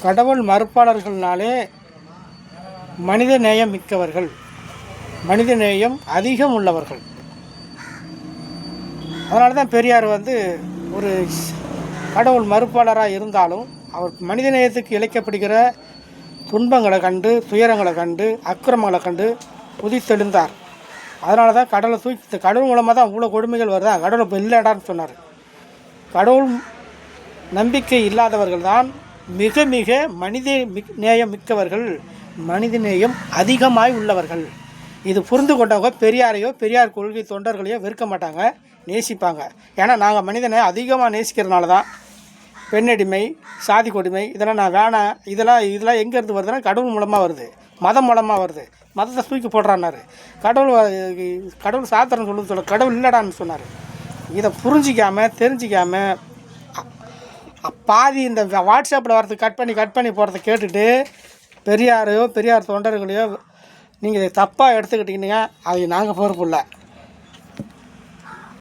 கடவுள் மறுப்பாளர்கள்னாலே மனித நேயம் மிக்கவர்கள், மனித நேயம் அதிகம் உள்ளவர்கள். அதனால தான் பெரியார் ஒரு கடவுள் மறுப்பாளராக இருந்தாலும் அவர் மனித நேயத்துக்கு இழைக்கப்படுகிற துன்பங்களை கண்டு, துயரங்களை கண்டு, அக்கிரமங்களை கண்டு உதித்தெழுந்தார். அதனால தான் கடவுள் மூலமாக தான் இவ்வளோ கொடுமைகள் வருதா, கடவுள் இப்போ இல்லைடான்னு சொன்னார். கடவுள் நம்பிக்கை இல்லாதவர்கள் தான் மிக மிக மனித நேயம் மிக்கவர்கள், மனித நேயம் அதிகமாய் உள்ளவர்கள். இது புரிந்து கொண்டவங்க பெரியாரையோ பெரியார் கொள்கை தொண்டர்களையோ வெறுக்க மாட்டாங்க, நேசிப்பாங்க. ஏன்னா நாங்கள் மனிதனை அதிகமாக நேசிக்கிறதுனால தான் பெண்ணடிமை, சாதி கொடுமை இதெல்லாம் நான் வேணாம். இதெல்லாம் எங்கேருந்து வருதுன்னா கடவுள் மூலமாக வருது, மதம் மூலமாக வருது. மதத்தை தூக்கி போடுறான்னாரு. கடவுள் சாத்திரன்னு சொல்ல கடவுள் இல்லைடான்னு சொன்னார். இதை புரிஞ்சிக்காமல் தெரிஞ்சிக்காமல் பாதி இந்த வாட்ஸ்அப்பில் வரது கட் பண்ணி போகிறத கேட்டுட்டு பெரியார் தொண்டர்களையோ நீங்கள் தப்பாக எடுத்துக்கிட்டீங்கன்னா அது நாங்கள் பொறுப்பு இல்லை.